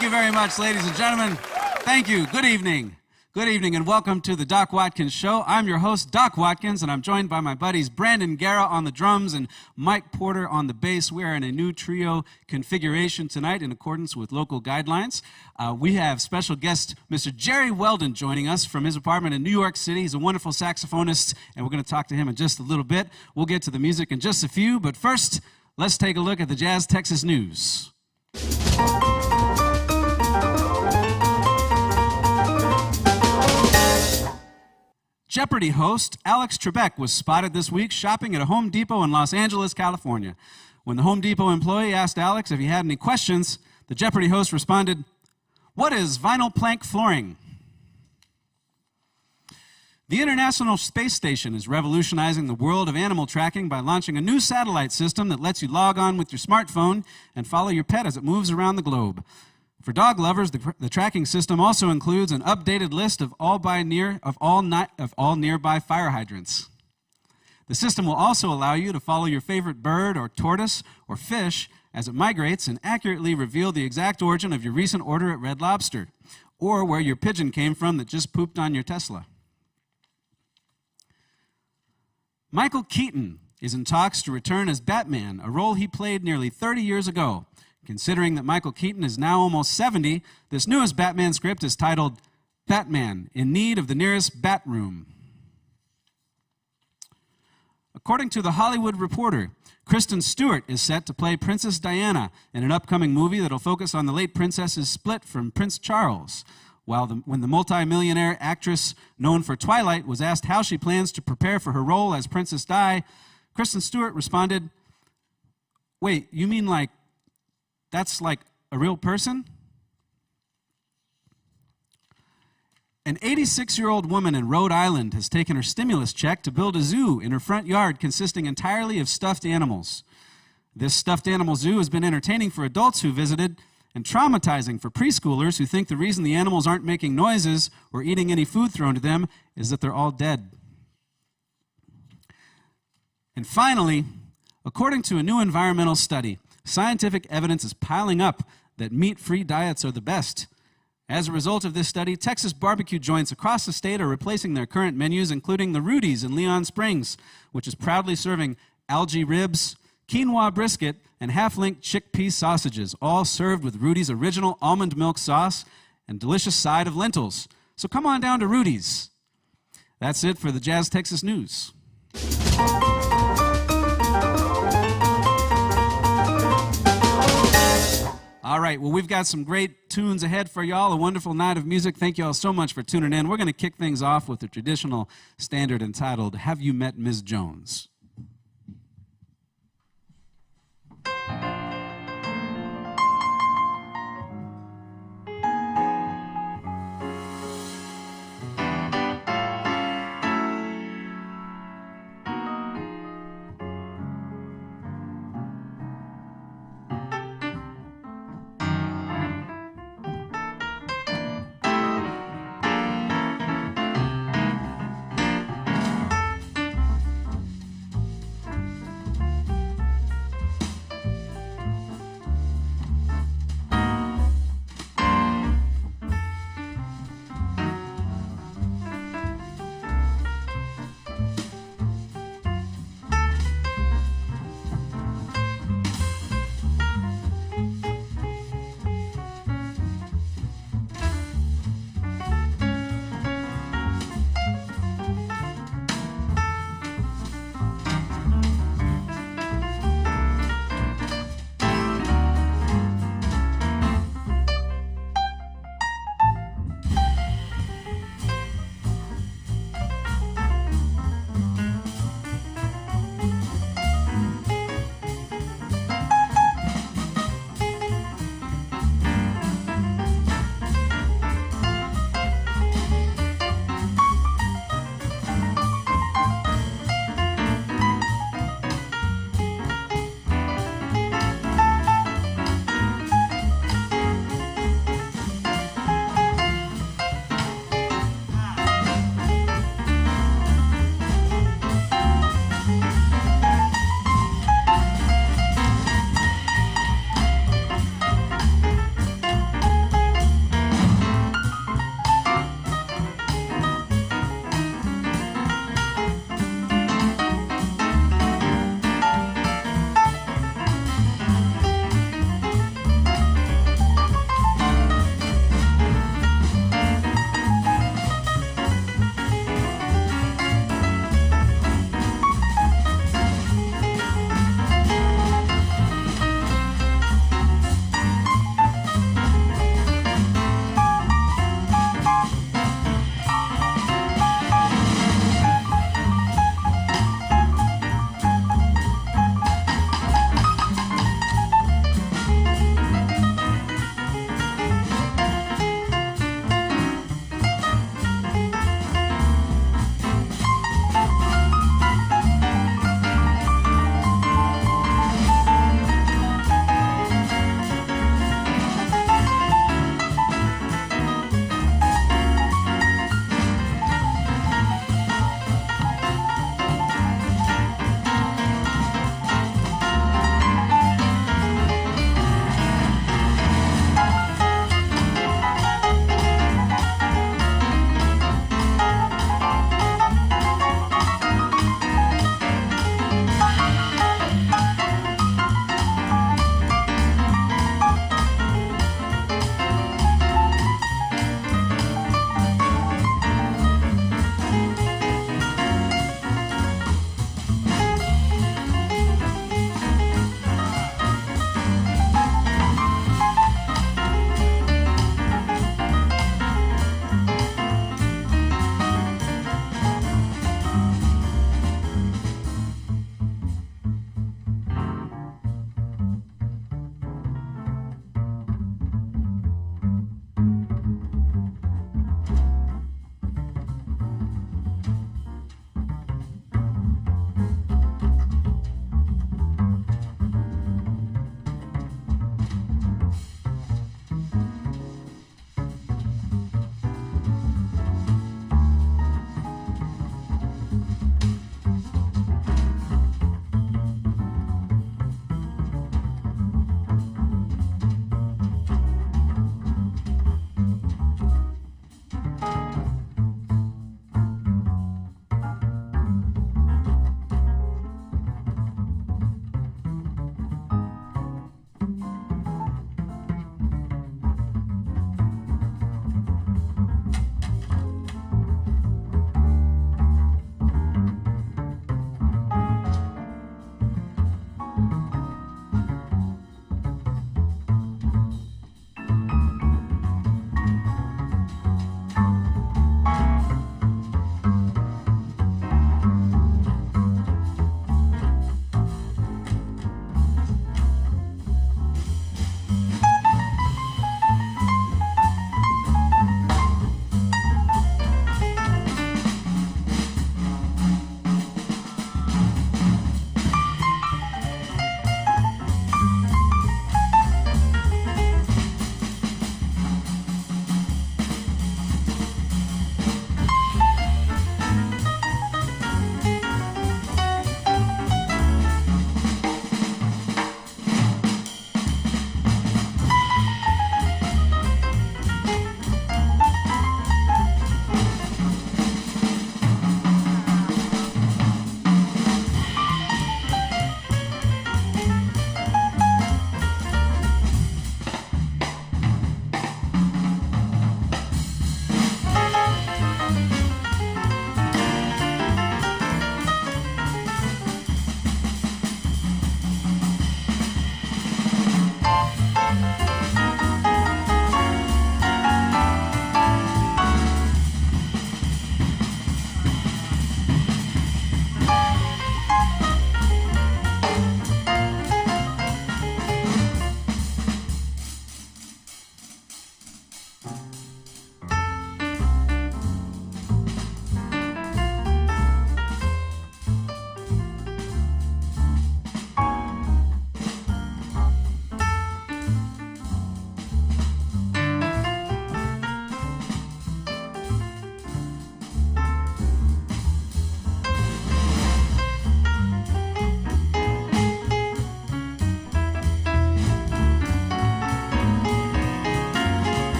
Thank you very much, ladies and gentlemen. Thank you. Good evening. Good evening, and welcome to the Doc Watkins Show. I'm your host, Doc Watkins, and I'm joined by my buddies Brandon Guerra on the drums and Mike Porter on the bass. We are in a new trio configuration tonight in accordance with local guidelines. We have special guest Mr. Jerry Weldon joining us from his apartment in New York City. He's a wonderful saxophonist, and we're going to talk to him in just a little bit. We'll get to the music in just a few, but first, let's take a look at the Jazz Texas News. Jeopardy host Alex Trebek was spotted this week shopping at a Home Depot in Los Angeles, California. When the Home Depot employee asked Alex if he had any questions, the Jeopardy host responded, "What is vinyl plank flooring?" The International Space Station is revolutionizing the world of animal tracking by launching a new satellite system that lets you log on with your smartphone and follow your pet as it moves around the globe. For dog lovers, the tracking system also includes an updated list of all nearby fire hydrants. The system will also allow you to follow your favorite bird or tortoise or fish as it migrates and accurately reveal the exact origin of your recent order at Red Lobster, or where your pigeon came from that just pooped on your Tesla. Michael Keaton is in talks to return as Batman, a role he played nearly 30 years ago. Considering that Michael Keaton is now almost 70, this newest Batman script is titled Batman, in Need of the Nearest Bat Room. According to The Hollywood Reporter, Kristen Stewart is set to play Princess Diana in an upcoming movie that'll focus on the late princess's split from Prince Charles. When the multi-millionaire actress known for Twilight was asked how she plans to prepare for her role as Princess Di, Kristen Stewart responded, "Wait, you mean that's like a real person?" An 86-year-old woman in Rhode Island has taken her stimulus check to build a zoo in her front yard consisting entirely of stuffed animals. This stuffed animal zoo has been entertaining for adults who visited and traumatizing for preschoolers who think the reason the animals aren't making noises or eating any food thrown to them is that they're all dead. And finally, according to a new environmental study, scientific evidence is piling up that meat-free diets are the best. As a result of this study, Texas barbecue joints across the state are replacing their current menus, including the Rudy's in Leon Springs, which is proudly serving algae ribs, quinoa brisket, and half-link chickpea sausages, all served with Rudy's original almond milk sauce and delicious side of lentils. So come on down to Rudy's. That's it for the Jazz Texas News. All right, well, we've got some great tunes ahead for y'all, a wonderful night of music. Thank you all so much for tuning in. We're going to kick things off with the traditional standard entitled, Have You Met Ms. Jones?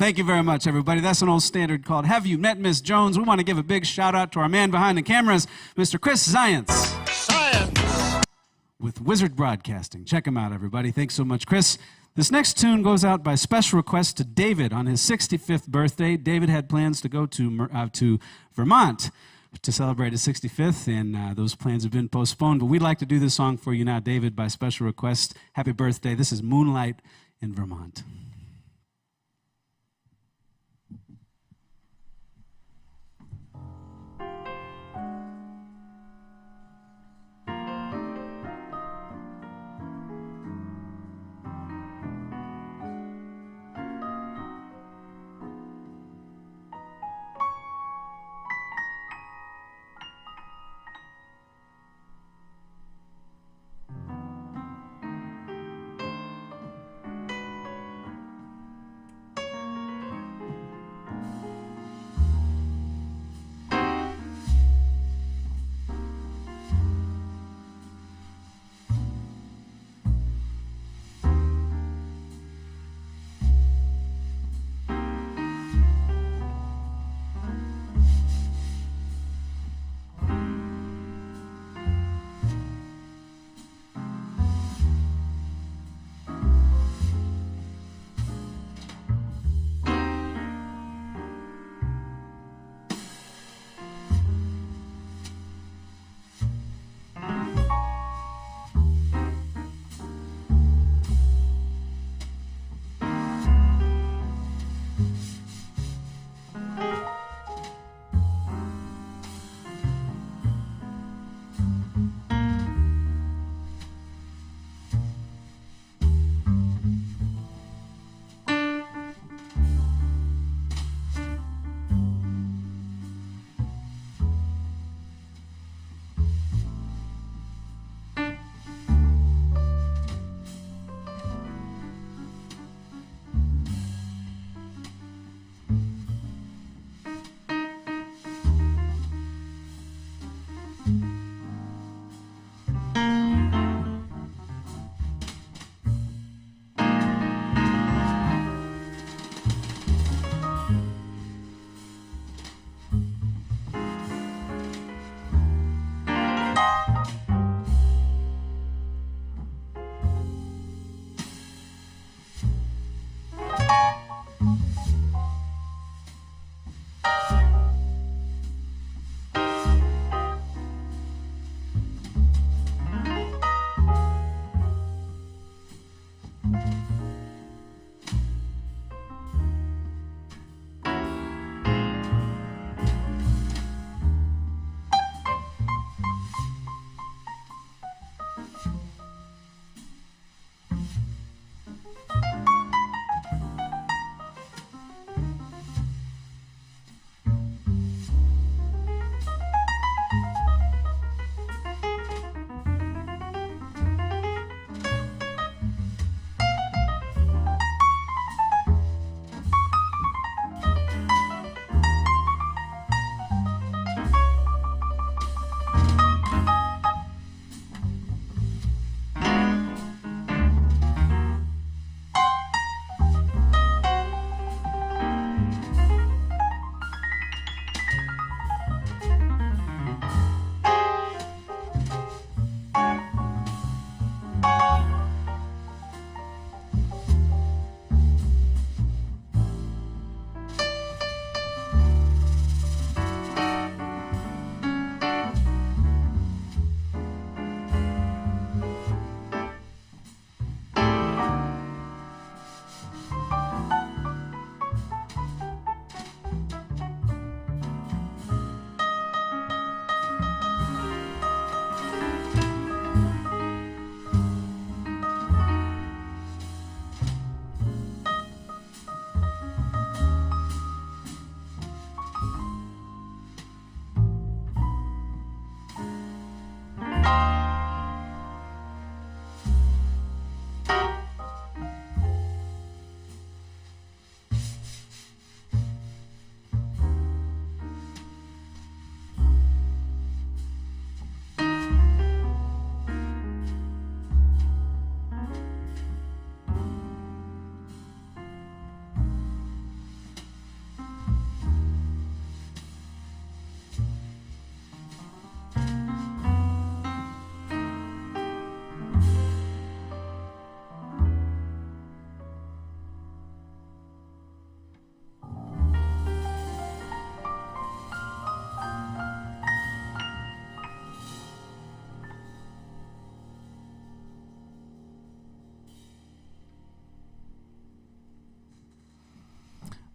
Thank you very much, everybody. That's an old standard called Have You Met Miss Jones? We want to give a big shout out to our man behind the cameras, Mr. Chris Zients. Science! With Wizard Broadcasting. Check him out, everybody. Thanks so much, Chris. This next tune goes out by special request to David on his 65th birthday. David had plans to go to Vermont to celebrate his 65th, and those plans have been postponed. But we'd like to do this song for you now, David, by special request. Happy birthday. This is Moonlight in Vermont.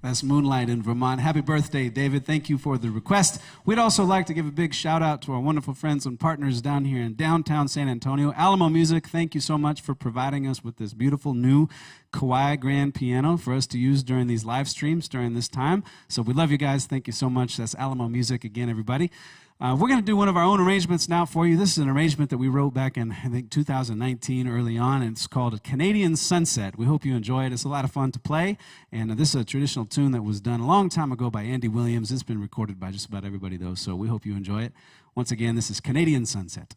That's Moonlight in Vermont. Happy birthday, David. Thank you for the request. We'd also like to give a big shout out to our wonderful friends and partners down here in downtown San Antonio. Alamo Music, thank you so much for providing us with this beautiful new Kawai grand piano for us to use during these live streams during this time. So we love you guys. Thank you so much. That's Alamo Music again, everybody. We're going to do one of our own arrangements now for you. This is an arrangement that we wrote back in, I think, 2019 early on, and it's called Canadian Sunset. We hope you enjoy it. It's a lot of fun to play, and this is a traditional tune that was done a long time ago by Andy Williams. It's been recorded by just about everybody, though, so we hope you enjoy it. Once again, this is Canadian Sunset.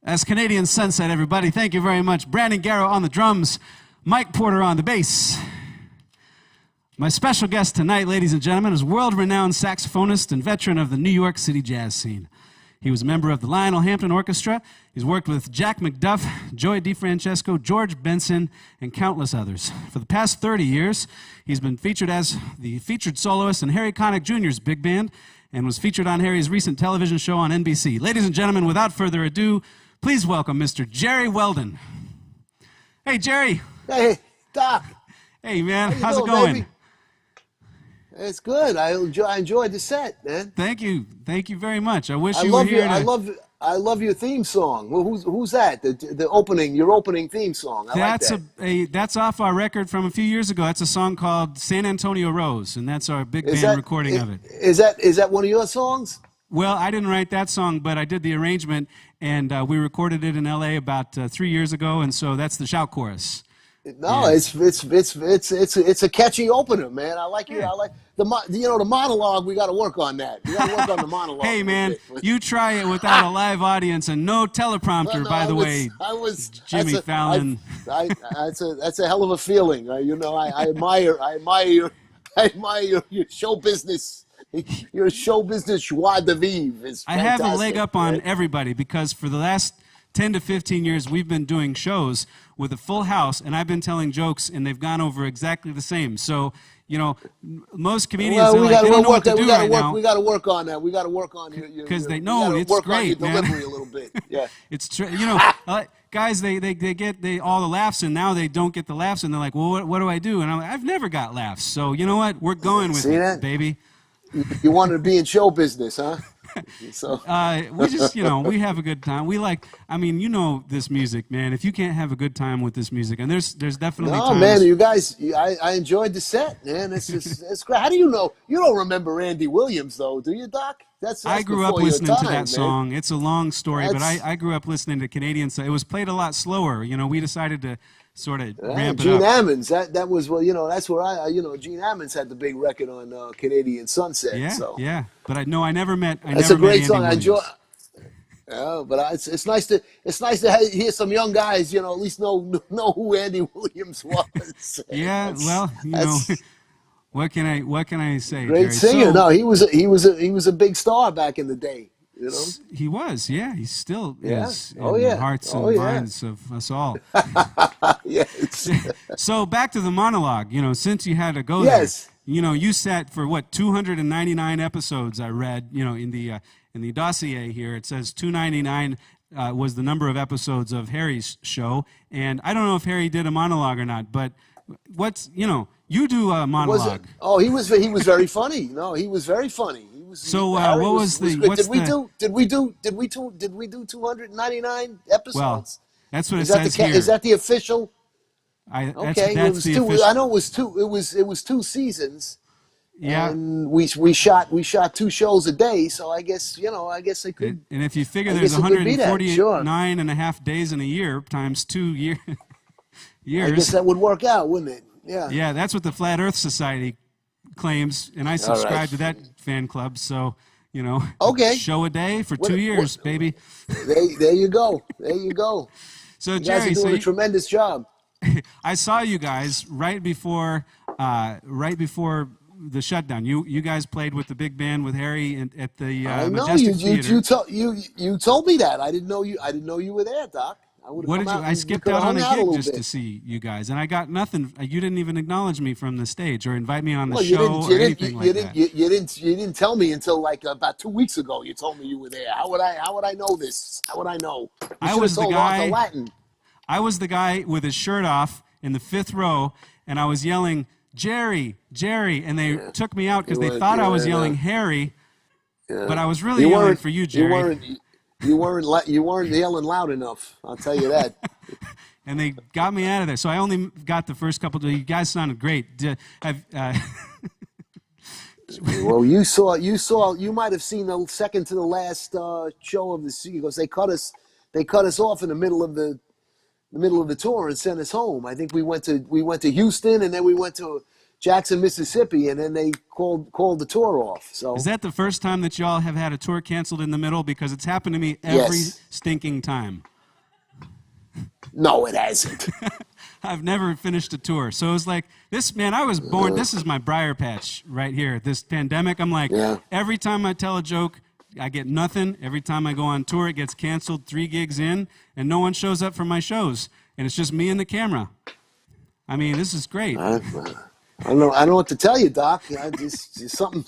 That's Canadian Sunset, everybody. Thank you very much. Brandon Guerra on the drums, Mike Porter on the bass. My special guest tonight, ladies and gentlemen, is world-renowned saxophonist and veteran of the New York City jazz scene. He was a member of the Lionel Hampton Orchestra. He's worked with Jack McDuff, Joey DeFrancesco, George Benson, and countless others. For the past 30 years, he's been featured as the featured soloist in Harry Connick Jr.'s big band and was featured on Harry's recent television show on NBC. Ladies and gentlemen, without further ado, please welcome Mr. Jerry Weldon. Hey, Jerry. Hey, Doc. Hey, man. How's it going? Baby? It's good. I enjoyed the set, man. Thank you. Thank you very much. I wish you were here. I I love your theme song. Well, who's that? Your opening theme song. I like that. That's off our record from a few years ago. That's a song called San Antonio Rose, and that's our big band recording of it. Is that one of your songs? Well, I didn't write that song, but I did the arrangement, and we recorded it in L.A. about 3 years ago, and so that's the shout chorus. No, Yeah. it's a catchy opener, man. I like Yeah. I like the monologue. We got to work on that. We got to work on the monologue. Hey, man, you try it without a live audience and no teleprompter, by the way. Jimmy Fallon. That's a hell of a feeling. I admire your show business. Your show business joie de vivre is fantastic. I have a leg up on everybody because for the last 10 to 15 years, we've been doing shows with a full house, and I've been telling jokes, and they've gone over exactly the same. So, most comedians, they don't know what to do right now. We got to work on that. We got to work on because they know it's great, man. Delivery a little bit. Yeah, it's true. Guys, they get all the laughs, and now they don't get the laughs, and they're like, well, what do I do? And I'm like, I've never got laughs. So you know what? We're going with it, baby. You wanted to be in show business, huh? So we just, we have a good time. We this music, man. If you can't have a good time with this music, and there's definitely times. Man, you guys, I enjoyed the set, man. It's great. How do you know? You don't remember Randy Williams, though, do you, Doc? I grew up listening to that man. song. It's a long story, but I grew up listening to Canadian. So it was played a lot slower. We decided to sort of ramp it up. Gene Ammons, that was that's where Gene Ammons had the big record on Canadian Sunset. Yeah, so. yeah. But I never met. That's a great song. I enjoy. But it's nice to hear some young guys, at least know who Andy Williams was. Yeah, well, what can I say? Great Jerry? singer. No, he was a big star back in the day. He was, yeah. He still is in the hearts and minds of us all. Yes. So back to the monologue. Since you had to go yes. there, you sat for 299 episodes. I read, in the dossier here, it says 299 was the number of episodes of Harry's show, and I don't know if Harry did a monologue or not, but you do a monologue. He was very funny. No, he was very funny. So what was the? Did we do 299 episodes? Well, that's what it says here. Is that the official? Okay, that's the official. I know it was two. It was 2 seasons. Yeah, and we shot 2 shows a day. So I guess I could. And if you figure there's 149 and a half days in a year times 2 years. I guess that would work out, wouldn't it? Yeah. Yeah, that's what the Flat Earth Society claims, and I subscribe to that fan club. So, okay, show a day for 2 years, baby. There you go. There you go. So, you Jerry, guys are doing a tremendous job. I saw you guys right before the shutdown. You guys played with the big band with Harry at the Majestic Theater. You told me that. I didn't know you were there, Doc. I skipped out on a gig just to see you guys, and I got nothing. You didn't even acknowledge me from the stage or invite me on the show or anything like that. You didn't tell me until like about 2 weeks ago. You told me you were there. How would I know this? How would I know? I was the guy with his shirt off in the 5th row, and I was yelling, "Jerry, Jerry," and they took me out because they thought I was yelling Harry, but I was really yelling for you, Jerry. You weren't yelling loud enough. I'll tell you that. And they got me out of there. So I only got the first couple. You guys sounded great. Well, you might have seen the second to the last show of the season because they cut us off in the middle of the tour and sent us home. I think we went to Houston and then we went to Jackson, Mississippi, and then they called the tour off. So is that the first time that y'all have had a tour canceled in the middle? Because it's happened to me every stinking time. No, it hasn't. I've never finished a tour. So it was like, this, man, I was born, this is my briar patch right here. This pandemic, I'm like, every time I tell a joke, I get nothing. Every time I go on tour, it gets canceled 3 gigs in, and no one shows up for my shows. And it's just me and the camera. I mean, this is great. I don't know what to tell you, Doc. Just something.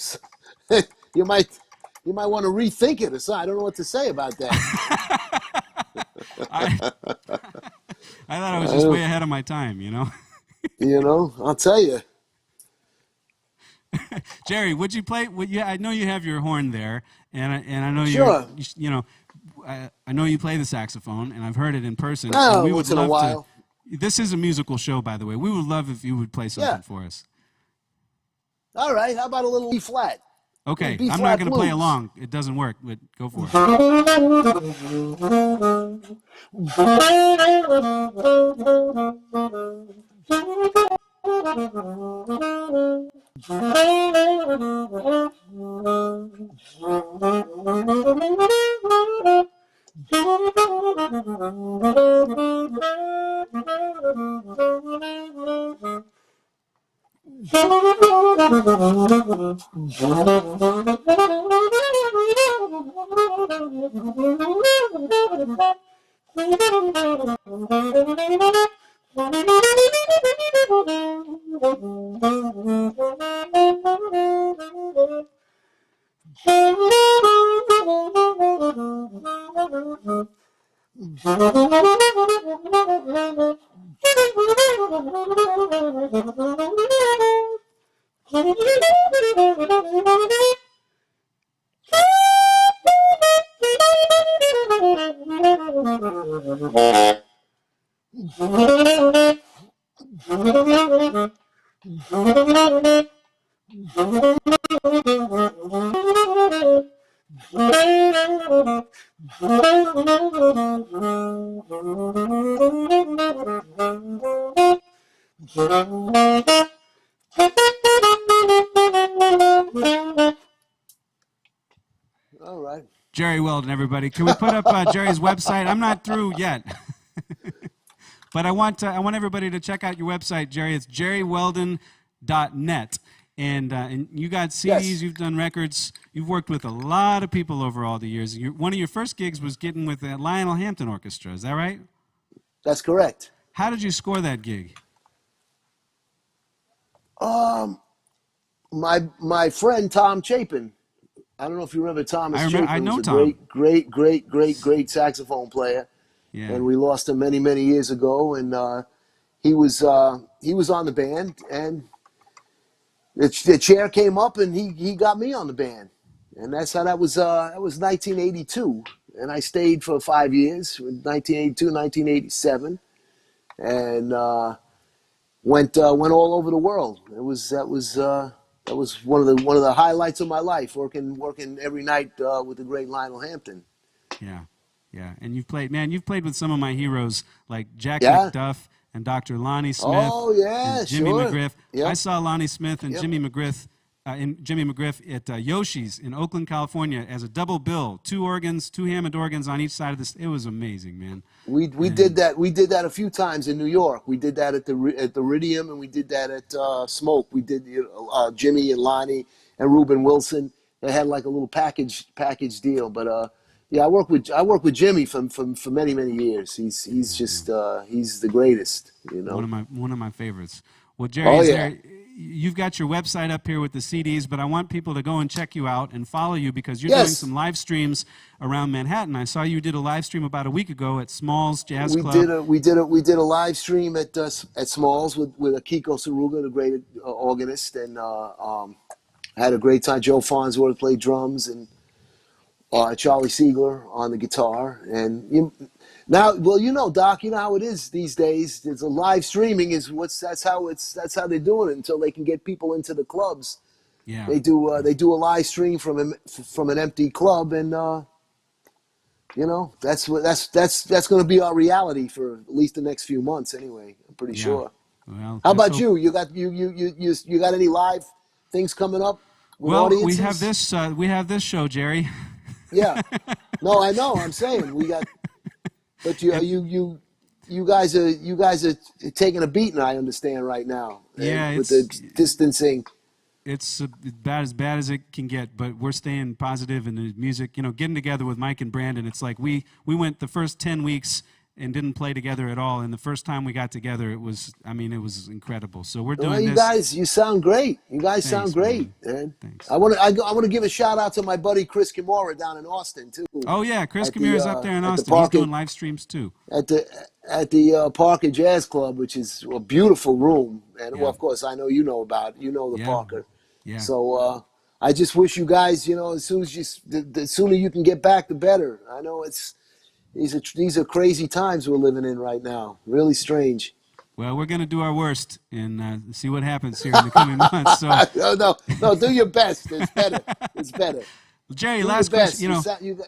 You might want to rethink it or something. I don't know what to say about that. I thought I was just way ahead of my time, I'll tell you. Jerry, would you play? I know you have your horn there, and I know sure. I know you play the saxophone, and I've heard it in person. Oh, and we once would in a love while. This is a musical show, by the way. We would love if you would play something for us. All right, how about a little B flat? Okay, B I'm flat not going to play blues. along. It doesn't work, but go for it. All right. Jerry Weldon, everybody. Can we put up Jerry's website? I'm not through yet. But I want everybody to check out your website, Jerry. It's jerryweldon.net. And you got CDs, Yes. you've done records, you've worked with a lot of people over all the years. One of your first gigs was getting with the Lionel Hampton Orchestra, is that right? That's correct. How did you score that gig? My friend Tom Chapin. I don't know if you remember Thomas Chapin. I know was a Tom. great saxophone player. Yeah. And we lost him many years ago. And he was on the band, and the chair came up, and he got me on the band, and that's how that was 1982, and I stayed for 5 years, 1982, 1987, and went all over the world. That was one of the highlights of my life, working every night with the great Lionel Hampton. Yeah, and you've played with some of my heroes like Jack Yeah. McDuff and Dr. Lonnie Smith. Oh yeah, and Jimmy sure. McGriff. Yep. I saw Lonnie Smith and Yep. Jimmy McGriff at Yoshi's in Oakland, California, as a double bill, 2 organs, 2 Hammond organs on each side of this. It was amazing, man. We did that. We did that a few times in New York. We did that at the Iridium, and we did that at Smoke. We did Jimmy and Lonnie and Reuben Wilson. They had like a little package deal. But yeah, I worked with Jimmy for many years. He's just he's the greatest. You know, One of my favorites. Well, Jerry, Oh, yeah. You've got your website up here with the CDs, but I want people to go and check you out and follow you because you're Yes. doing some live streams around Manhattan. I saw you did a live stream about a week ago at Smalls Jazz Club. We did a live stream at Smalls with Akiko Saruga, the great organist, and I had a great time. Joe Farnsworth played drums, and Charlie Siegler on the guitar. And now, well, Doc, you know how it is these days. There's a live streaming that's how they're doing it until they can get people into the clubs. Yeah. They do a live stream from an empty club, and that's going to be our reality for at least the next few months anyway. I'm pretty sure. Well, How about you? You got any live things coming up with audiences? we have this show, Jerry. Yeah. No, I know. I'm saying we got, but you guys are taking a beating. I understand right now. Yeah, with the distancing. It's as bad as it can get, but we're staying positive in the music. Getting together with Mike and Brandon, it's like we went the first 10 weeks and didn't play together at all. And the first time we got together, it was incredible. So we're doing Well, you this. guys, you sound great. You guys Thanks, sound great, man. man. Thanks. I want to give a shout out to my buddy Chris Kimura down in Austin too. Oh yeah, Chris At Kamira's the, up there in at the Austin. He's Parker- doing live streams too. At the Parker Jazz Club, which is a beautiful room, and Yeah. well, of course I know you know the Yeah. Parker. Yeah. So I just wish you guys, as soon as the sooner you can get back, the better. I know these are crazy times we're living in right now. Really strange. Well, we're going to do our worst and see what happens here in the coming months. So, no, do your best. It's better. It's better. Jerry, Do last your best. question.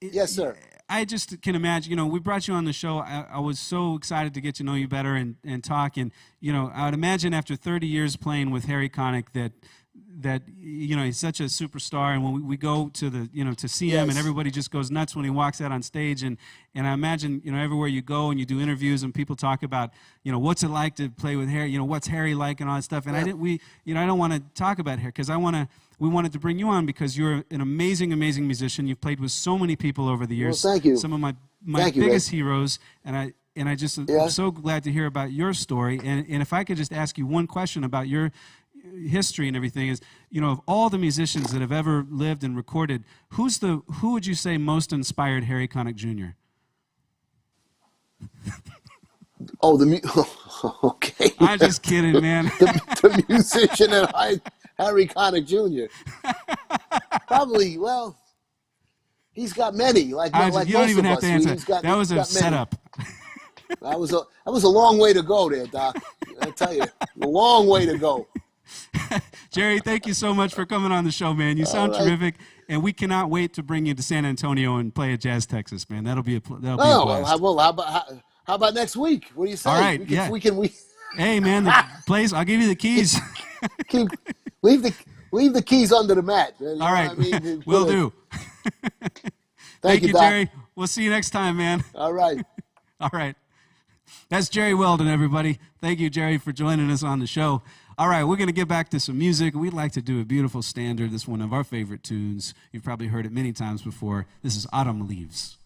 Yes, sir. I just can imagine, we brought you on the show. I was so excited to get to know you better and talk. And, I would imagine after 30 years playing with Harry Connick that he's such a superstar. And when we go to to see him, Yes. and everybody just goes nuts when he walks out on stage. And I imagine, everywhere you go and you do interviews and people talk about, what's it like to play with Harry, what's Harry like and all that stuff. And Yeah. I don't want to talk about Harry because we wanted to bring you on because you're an amazing, amazing musician. You've played with so many people over the years. Well, thank you. Some of my Thank you, biggest Ray. heroes, and I just am Yeah. so glad to hear about your story. And if I could just ask you one question about your history and everything is, of all the musicians that have ever lived and recorded, who would you say most inspired Harry Connick Jr.? Oh, okay. I'm just kidding, man. the musician and Harry Connick Jr. Probably, well, he's got many. Like you most don't even of have us. to answer. He's got, That was he's a got many. setup. That was a long way to go there, Doc. I tell you, a long way to go. Jerry, thank you so much for coming on the show, man. You sound right. terrific, and we cannot wait to bring you to San Antonio and play at Jazz Texas, man. That'll be a blast. How about next week? What do you say? All right, yeah. Hey, man, the place. I'll give you the keys. leave the keys under the mat. You know All right, what I mean? will do. Thank you, Doc. Jerry. We'll see you next time, man. All right. All right. That's Jerry Weldon, everybody. Thank you, Jerry, for joining us on the show. All right, we're going to get back to some music. We'd like to do a beautiful standard. This is one of our favorite tunes. You've probably heard it many times before. This is Autumn Leaves.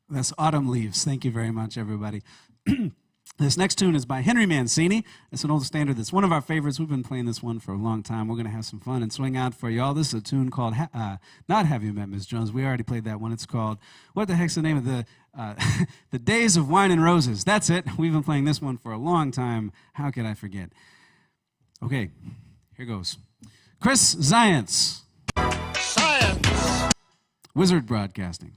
That's Autumn Leaves. Thank you very much, everybody. This next tune is by Henry Mancini. It's an old standard that's one of our favorites. We've been playing this one for a long time. We're going to have some fun and swing out for y'all. This is a tune called, not Have You Met Miss Jones? We already played that one. It's called, what the heck's the name of the, The Days of Wine and Roses. That's it. We've been playing this one for a long time. How could I forget? Okay, here goes. Chris Zients. Science. Wizard Broadcasting.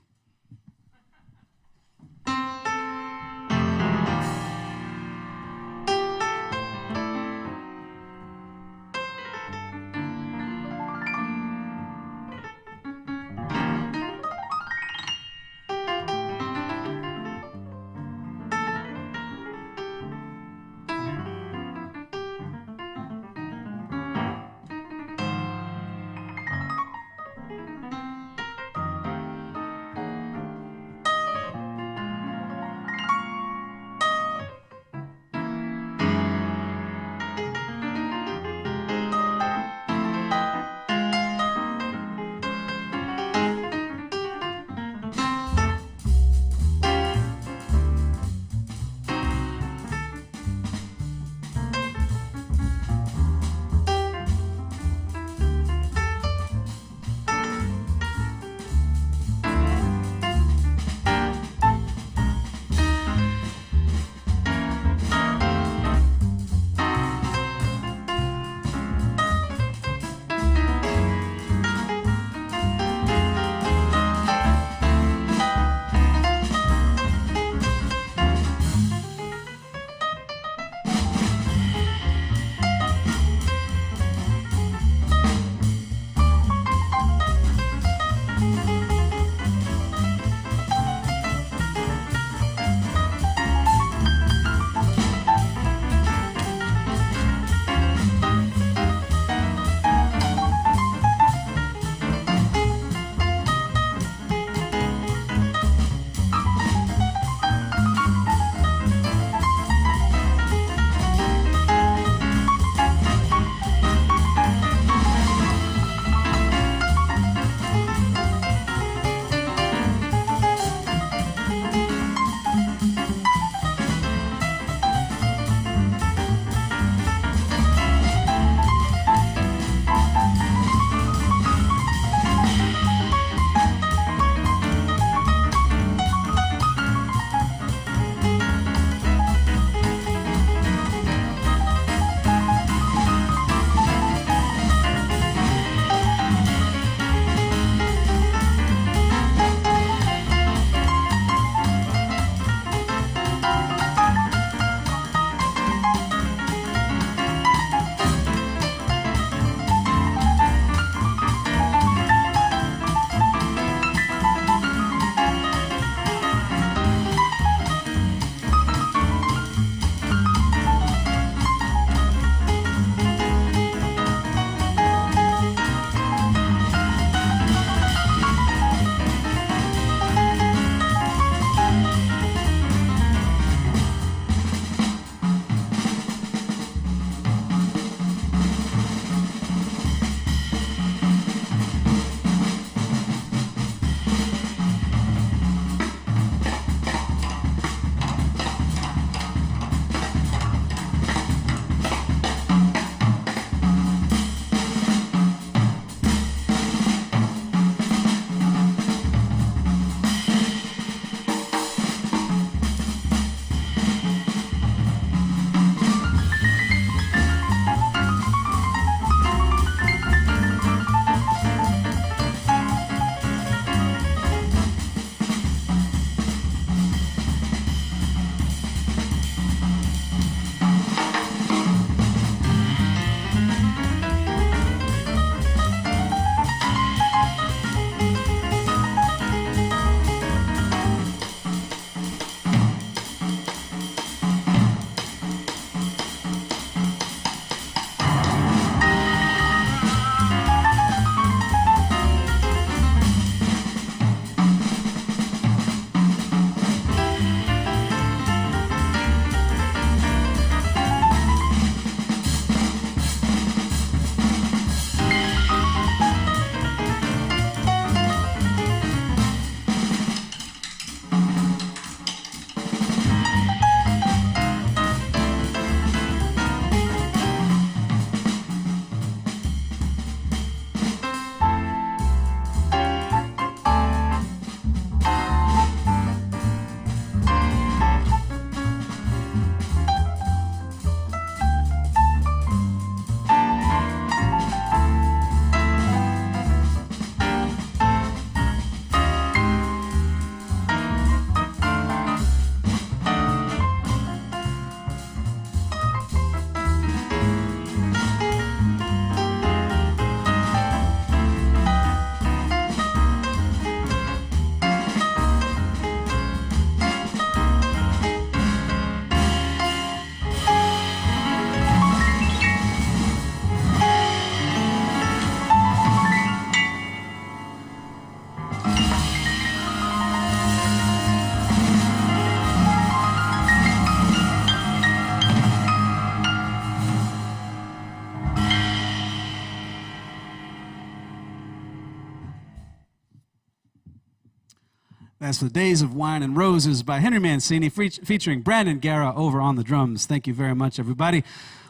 That's the Days of Wine and Roses by Henry Mancini, featuring Brandon Guerra over on the drums. Thank you very much, everybody.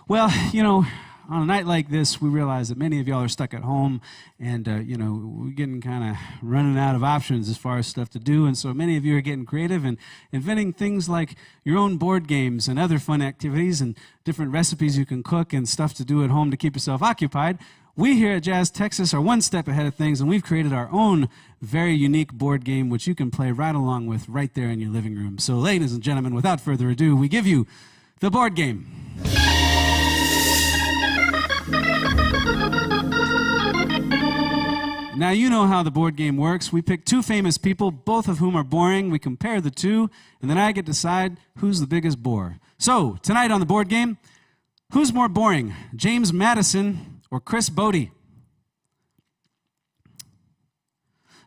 Well, you know, on a night like this, we realize that many of y'all are stuck at home, and, you know, we're getting kind of running out of options as far as stuff to do, and so many of you are getting creative and inventing things like your own board games and other fun activities and different recipes you can cook and stuff to do at home to keep yourself occupied. We here at Jazz Texas are one step ahead of things, and we've created our own very unique board game, which you can play right along with right there in your living room. So, ladies and gentlemen, without further ado, we give you the board game. Now, you know how the board game works. We pick two famous people, both of whom are boring. We compare the two, and then I get to decide who's the biggest bore. So, tonight on the board game, who's more boring, James Madison or Chris Bodie?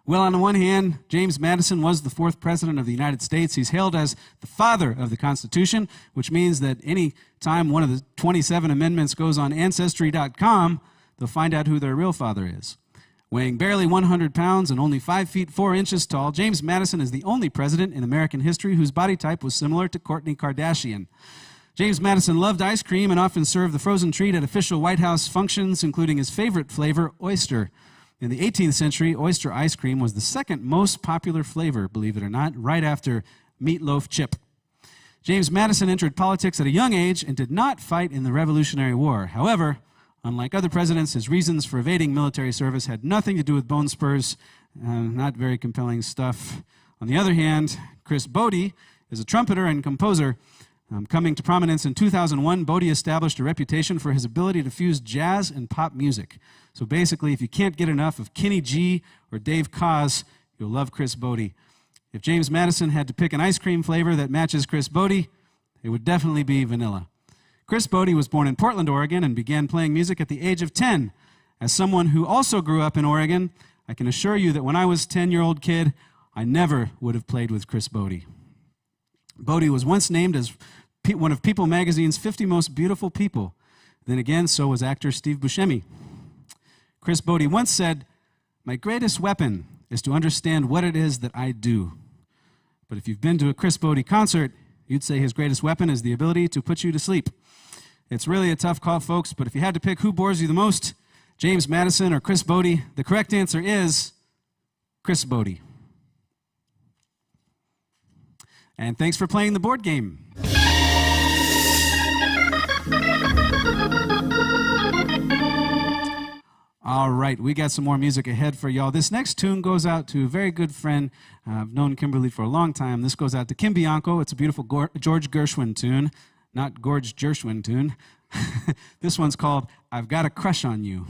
Well, on the one hand, James Madison was the fourth president of the United States. He's hailed as the father of the Constitution, which means that any time one of the 27 amendments goes on Ancestry.com, they'll find out who their real father is. Weighing barely 100 pounds and only 5 feet 4 inches tall, James Madison is the only president in American history whose body type was similar to Kourtney Kardashian. James Madison loved ice cream and often served the frozen treat at official White House functions, including his favorite flavor, oyster. In the 18th century, oyster ice cream was the second most popular flavor, believe it or not, right after meatloaf chip. James Madison entered politics at a young age and did not fight in the Revolutionary War. However, unlike other presidents, his reasons for evading military service had nothing to do with bone spurs, not very compelling stuff. On the other hand, Chris Bodie is a trumpeter and composer. Coming to prominence in 2001, Bodie established a reputation for his ability to fuse jazz and pop music. So basically, if you can't get enough of Kenny G or Dave Koz, you'll love Chris Bodie. If James Madison had to pick an ice cream flavor that matches Chris Bodie, it would definitely be vanilla. Chris Bodie was born in Portland, Oregon, and began playing music at the age of 10. As someone who also grew up in Oregon, I can assure you that when I was a 10-year-old kid, I never would have played with Chris Bodie. Bodie was once named as one of People magazine's 50 most beautiful people. Then again, so was actor Steve Buscemi. Chris Bodie once said, "My greatest weapon is to understand what it is that I do." But if you've been to a Chris Bodie concert, you'd say his greatest weapon is the ability to put you to sleep. It's really a tough call, folks, but if you had to pick who bores you the most, James Madison or Chris Bodie, the correct answer is Chris Bodie. And thanks for playing the board game. All right, we got some more music ahead for y'all. This next tune goes out to a very good friend. I've known Kimberly for a long time. This goes out to Kim Bianco. It's a beautiful George Gershwin tune, not Gorge Gershwin tune. This one's called I've Got a Crush on You.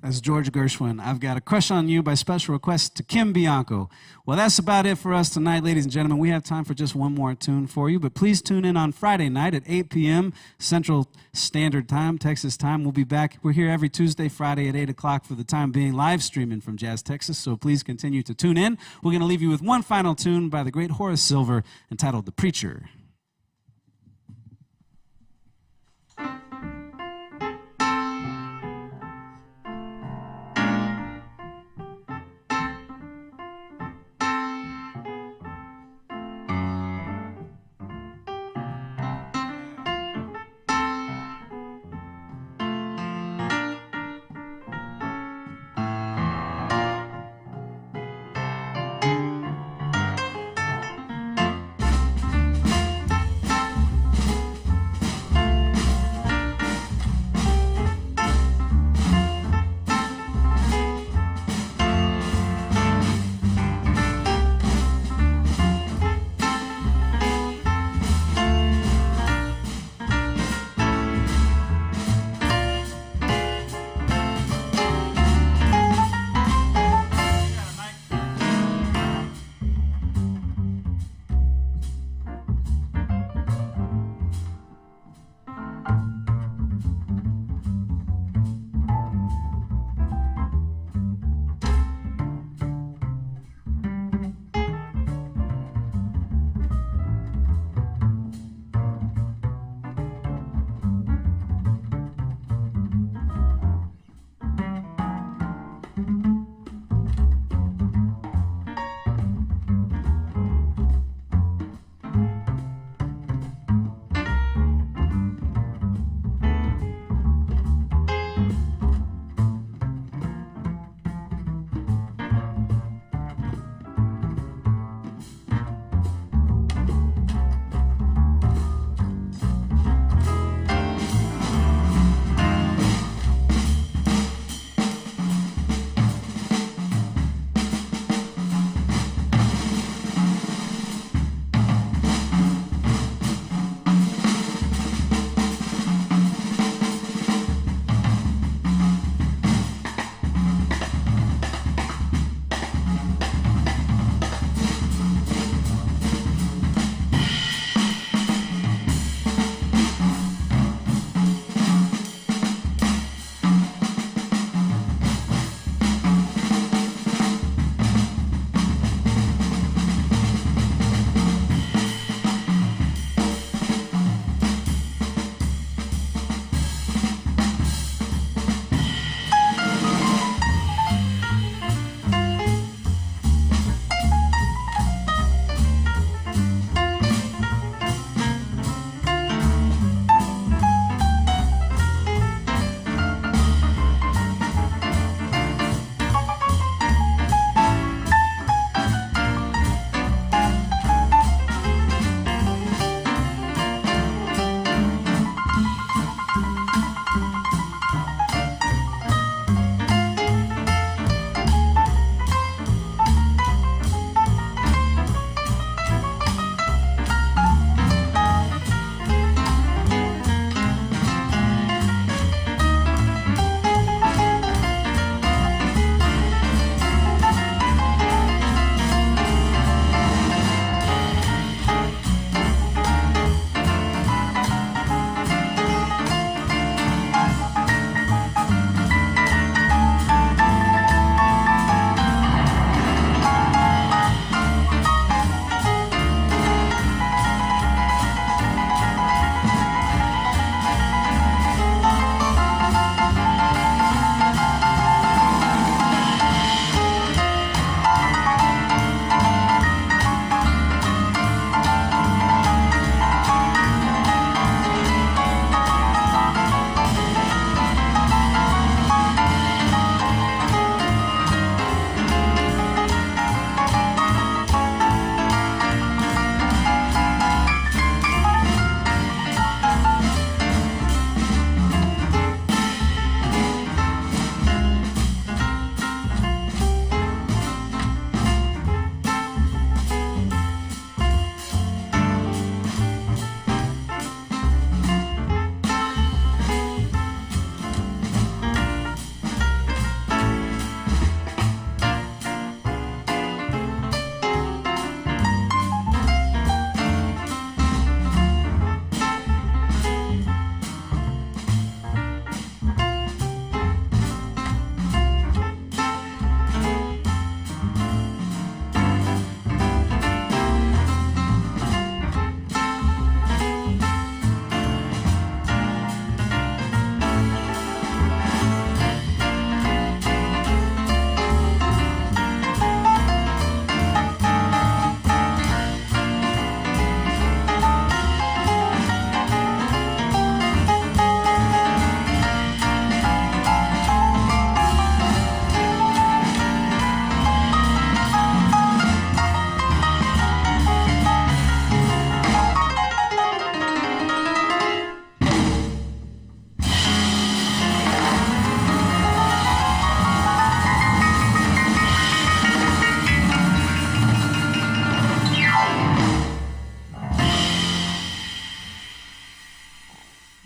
That's George Gershwin. I've Got a Crush on You by special request to Kim Bianco. Well, that's about it for us tonight, ladies and gentlemen. We have time for just one more tune for you, but please tune in on Friday night at 8 p.m. Central Standard Time, Texas time. We'll be back. We're here every Tuesday, Friday at 8 o'clock for the time being, live streaming from Jazz Texas, so please continue to tune in. We're going to leave you with one final tune by the great Horace Silver entitled The Preacher.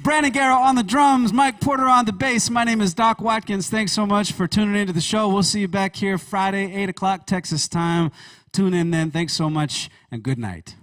Brandon Guerra on the drums, Mike Porter on the bass. My name is Doc Watkins. Thanks so much for tuning into the show. We'll see you back here Friday, 8 o'clock Texas time. Tune in then. Thanks so much, and good night.